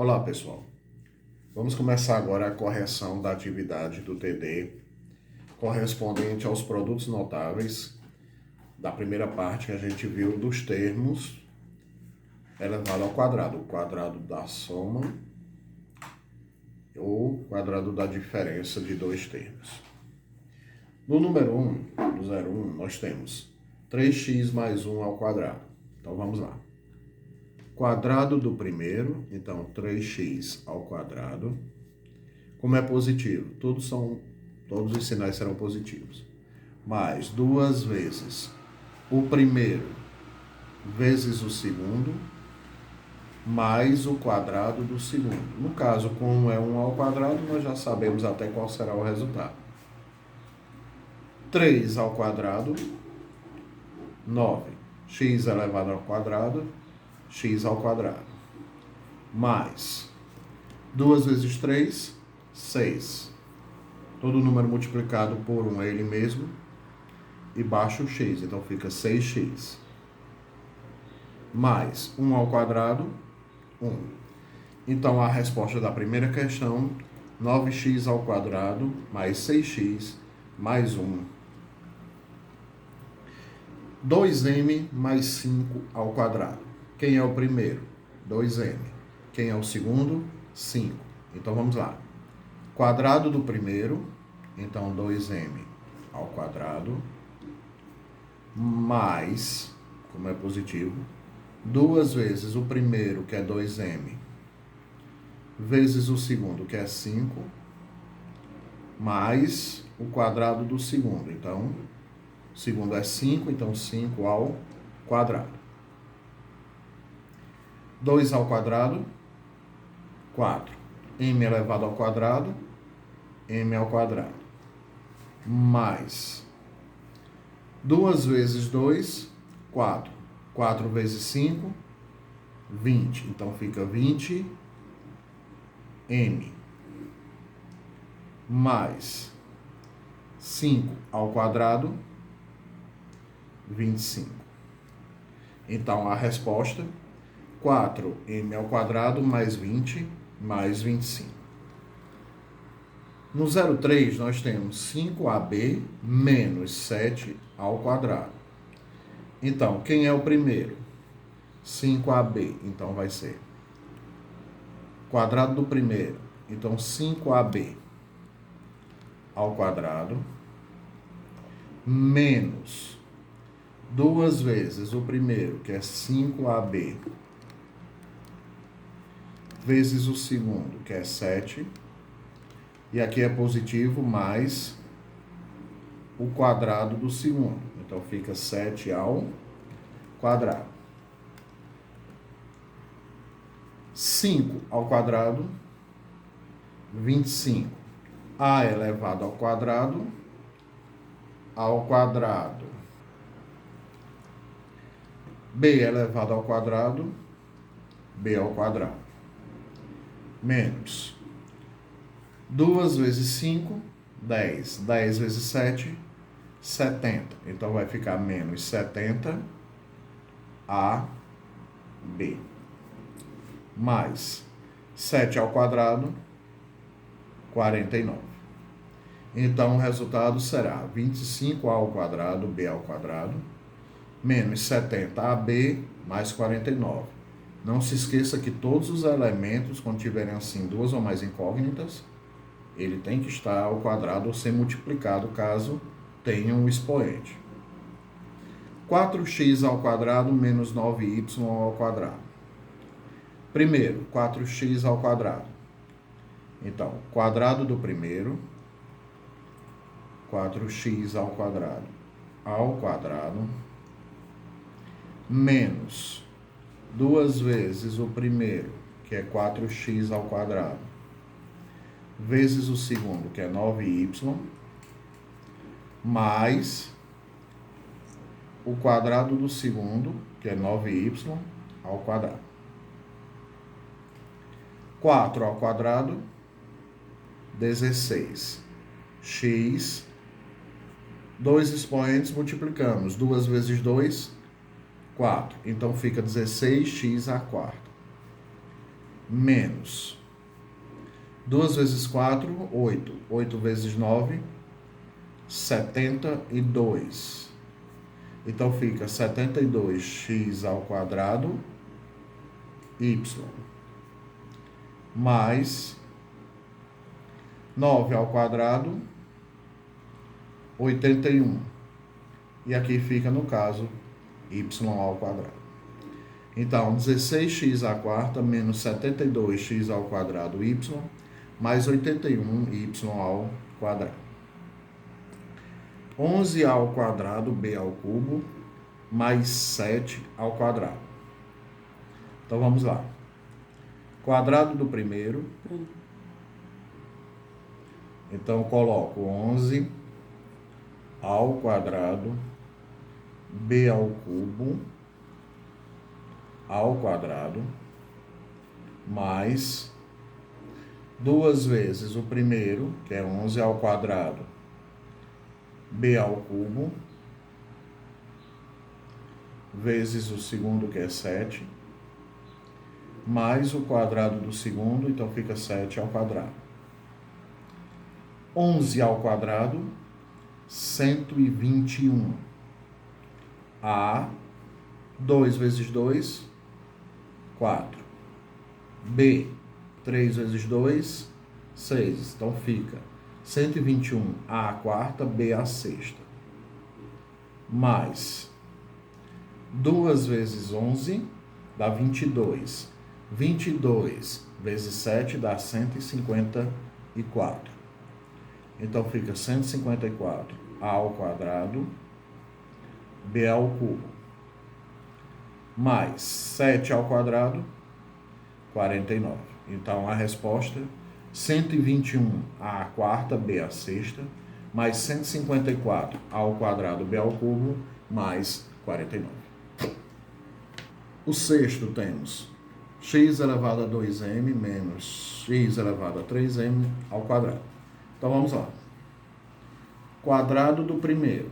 Olá, pessoal. Vamos começar agora a correção da atividade do TD correspondente aos produtos notáveis da primeira parte que a gente viu dos termos elevado ao quadrado, o quadrado da soma ou quadrado da diferença de dois termos. No número 1, no 01, nós temos 3x mais 1 ao quadrado. Então vamos lá. Quadrado do primeiro, então 3x ao quadrado. Como é positivo? Todos os sinais serão positivos. Mais 2 vezes o primeiro vezes o segundo, mais o quadrado do segundo. No caso, como é 1 ao quadrado, nós já sabemos até qual será o resultado. 3 ao quadrado, 9. X elevado ao quadrado, x ao quadrado. Mais 2 vezes 3, 6. Todo número multiplicado por 1 é ele mesmo. E baixo o x, então fica 6x. Mais 1 ao quadrado, 1. Então a resposta da primeira questão, 9x ao quadrado mais 6x mais 1. 2m mais 5 ao quadrado. Quem é o primeiro? 2m. Quem é o segundo? 5. Então vamos lá. Quadrado do primeiro, então 2m ao quadrado, mais, como é positivo, 2 vezes o primeiro, que é 2m, vezes o segundo, que é 5, mais o quadrado do segundo. Então, o segundo é 5, então 5 ao quadrado. 2 ao quadrado, 4. M elevado ao quadrado, m ao quadrado. Mais 2 vezes 2, 4. 4 vezes 5, 20. Então fica 20m. Mais 5 ao quadrado, 25. Então a resposta, 4m ao quadrado mais 20 mais 25. No 03, nós temos 5ab menos 7 ao quadrado. Então, quem é o primeiro? 5ab. Então, vai ser quadrado do primeiro. Então, 5ab ao quadrado menos 2 vezes o primeiro, que é 5ab, vezes o segundo, que é 7. E aqui é positivo, mais o quadrado do segundo. Então, fica 7 ao quadrado. 5 ao quadrado, 25. A elevado ao quadrado, B elevado ao quadrado, B ao quadrado. Menos 2 vezes 5, 10. 10 vezes 7, 70. Então, vai ficar menos 70 AB. Mais 7 ao quadrado, 49. Então, o resultado será 25A ao quadrado, B ao quadrado, menos 70AB, mais 49. Não se esqueça que todos os elementos, quando tiverem assim duas ou mais incógnitas, ele tem que estar ao quadrado ou ser multiplicado, caso tenha um expoente. 4x ao quadrado menos 9y ao quadrado. Primeiro, 4x ao quadrado. Então, quadrado do primeiro, 4x ao quadrado, menos 2 vezes o primeiro, que é 4x ao quadrado, vezes o segundo, que é 9y, mais o quadrado do segundo, que é 9y ao quadrado. 4 ao quadrado, 16. X, 2 expoentes, multiplicamos. 2 vezes 2, 4. Então, fica 16x à quarta. menos 2 vezes 4, 8. 8 vezes 9, 72. Então fica 72x ao quadrado y mais 9 ao quadrado, 81. E aqui fica, no caso, y ao quadrado. Então, 16x à quarta menos 72x ao quadrado y mais 81y ao quadrado. 11 ao quadrado b ao cubo mais 7 ao quadrado. Então, vamos lá. Quadrado do primeiro. Então, coloco 11 ao quadrado b ao cubo ao quadrado mais 2 vezes o primeiro, que é 11 ao quadrado b ao cubo, vezes o segundo, que é 7, mais o quadrado do segundo, então fica 7 ao quadrado. 11 ao quadrado, 121. A, 2 vezes 2, 4. B, 3 vezes 2, 6. Então fica 121 A à quarta, B à sexta. Mais 2 vezes 11 dá 22. 22 vezes 7 dá 154. Então fica 154 A ao quadrado, B ao cubo. Mais 7 ao quadrado, 49. Então a resposta, 121 A à quarta, B à sexta, mais 154 A ao quadrado, B ao cubo, mais 49. O sexto temos x elevado a 2m menos x elevado a 3m ao quadrado. Então vamos lá. Quadrado do primeiro.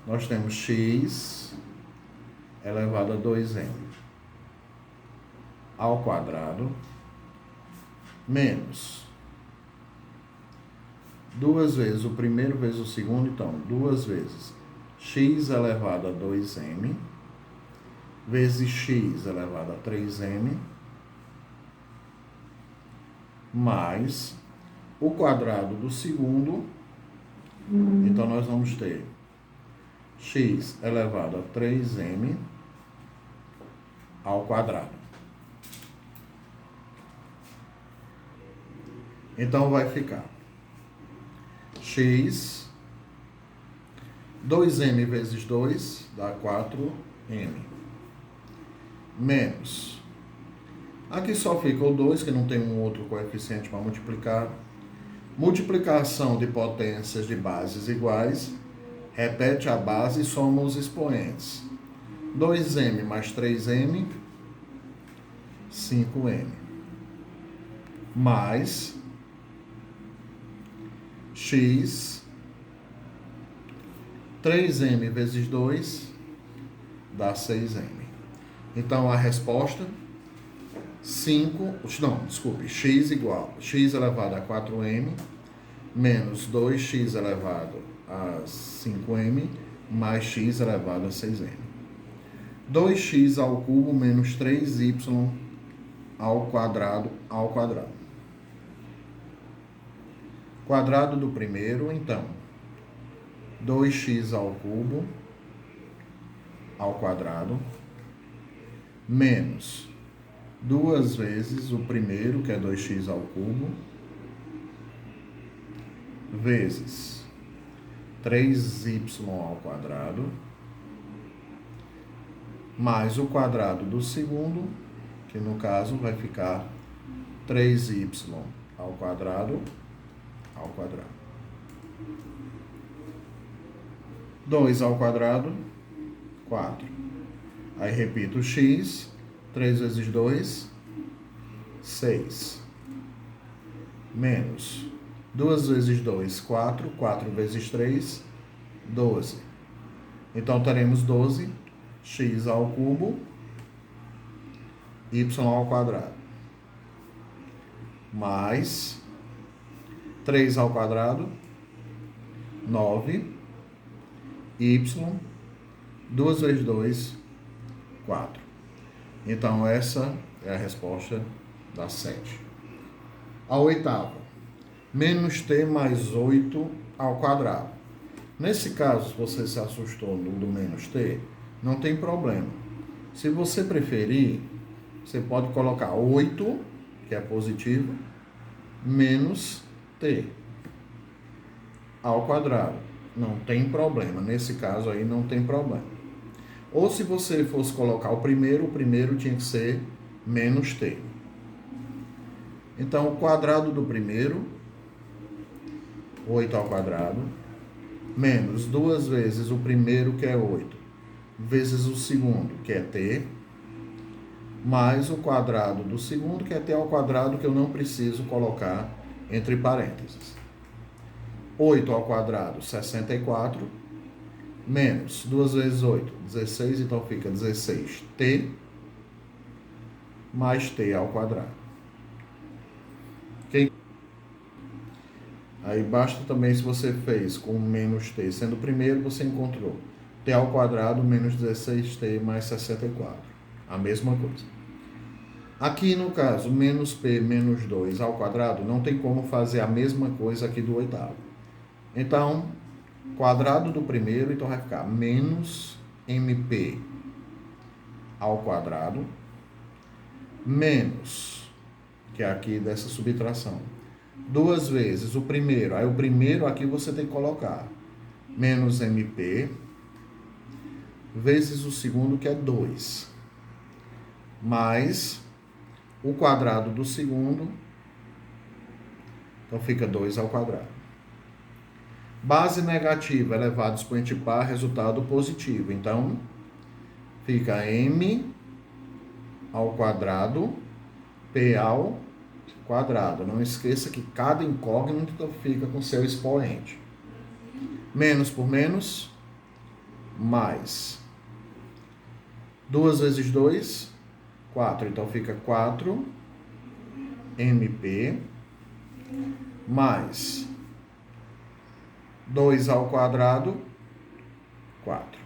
Nós temos x elevado a 2m ao quadrado menos 2 vezes o primeiro vezes o segundo, então 2 vezes x elevado a 2m vezes x elevado a 3m mais o quadrado do segundo. Então nós vamos ter x elevado a 3m ao quadrado. Então vai ficar x, 2m vezes 2 dá 4m, menos, aqui só fica o 2, que não tem um outro coeficiente para multiplicar, multiplicação de potências de bases iguais, repete a base e soma os expoentes, 2m mais 3m, 5m, mais x, 3m vezes 2 dá 6m. Então a resposta, x igual, x elevado a 4m, menos 2x elevado a 5m, mais x elevado a 6m. 2x ao cubo menos 3y ao quadrado ao quadrado. Quadrado do primeiro, então, 2x ao cubo ao quadrado, menos 2 vezes o primeiro, que é 2x ao cubo, vezes 3y ao quadrado, mais o quadrado do segundo, que no caso vai ficar 3y ao quadrado, 2 ao quadrado, 4. Aí repito o x, 3 vezes 2, 6. Menos 2 vezes 2, 4. 4 vezes 3, 12. Então teremos 12, x ao cubo, y ao quadrado. mais 3 ao quadrado, 9, y, 2 vezes 2, 4. Então, essa é a resposta da 7. A oitava, menos t mais 8 ao quadrado. Nesse caso, se você se assustou do menos t, não tem problema. Se você preferir, você pode colocar 8, que é positivo, menos t ao quadrado. Não tem problema. Nesse caso aí, não tem problema. Ou se você fosse colocar o primeiro tinha que ser menos t. Então, o quadrado do primeiro, 8 ao quadrado, menos 2 vezes o primeiro, que é 8, vezes o segundo, que é t, mais o quadrado do segundo, que é t ao quadrado, que eu não preciso colocar entre parênteses. 8 ao quadrado, 64, menos 2 vezes 8, 16, então fica 16t, mais t ao quadrado. Aí basta também, se você fez com menos t sendo o primeiro, você encontrou t ao quadrado menos 16t mais 64. A mesma coisa. Aqui no caso, menos p menos 2 ao quadrado, não tem como fazer a mesma coisa aqui do oitavo. Então, quadrado do primeiro, então vai ficar menos mp ao quadrado, menos, que é aqui dessa subtração, 2 vezes o primeiro, aí o primeiro aqui você tem que colocar, menos mp, vezes o segundo, que é 2, mais o quadrado do segundo, então fica 2 ao quadrado. Base negativa elevado a expoente par, resultado positivo. Então, fica m ao quadrado, p ao quadrado. Não esqueça que cada incógnita fica com seu expoente. Menos por menos, mais. 2 vezes 2, 4. Então, fica 4 mp, mais 2 ao quadrado, 4.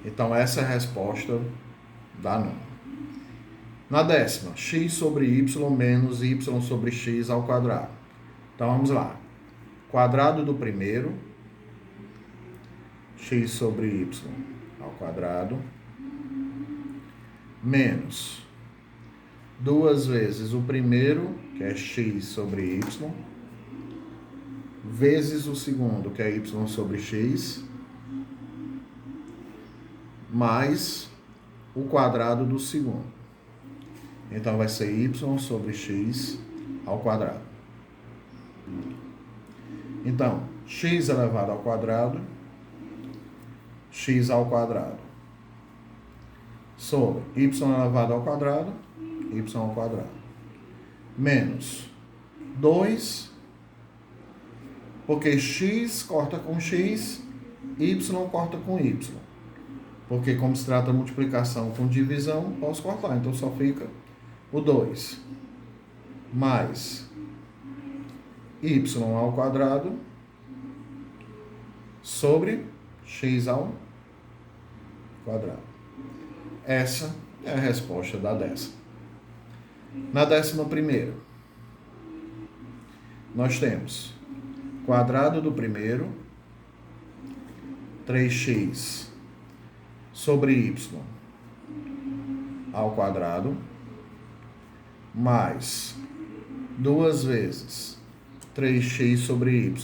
Então, essa é a resposta da nona. Na décima, x sobre y menos y sobre x ao quadrado. Então, vamos lá. Quadrado do primeiro, x sobre y ao quadrado, menos 2 vezes o primeiro, que é x sobre y, vezes o segundo, que é y sobre x, mais o quadrado do segundo. Então, vai ser y sobre x ao quadrado. Então, x elevado ao quadrado, x ao quadrado, sobre y elevado ao quadrado, y ao quadrado, menos 2, porque x corta com x, y corta com y. Porque como se trata de multiplicação com divisão, posso cortar. Então só fica o 2 mais y ao quadrado sobre x ao quadrado. Essa é a resposta da décima. Na 11ª, nós temos quadrado do primeiro, 3x sobre y ao quadrado, mais 2 vezes 3x sobre y,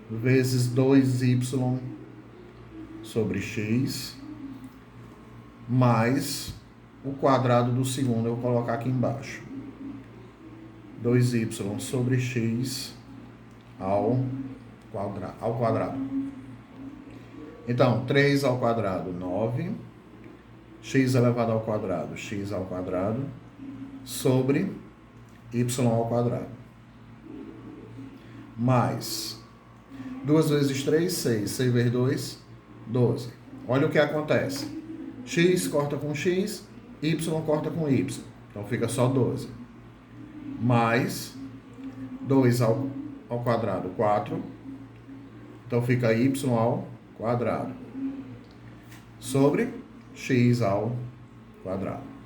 vezes 2y sobre x, mais o quadrado do segundo, eu vou colocar aqui embaixo, 2y sobre x ao quadrado. Então, 3 ao quadrado, 9, x elevado ao quadrado, x ao quadrado, sobre y ao quadrado. Mais 2 vezes 3, 6. 6 vezes 2, 12. Olha o que acontece. X corta com x, y corta com y. Então fica só 12. Mais 2 ao quadrado, 4. Então fica y ao quadrado. Sobre x ao quadrado.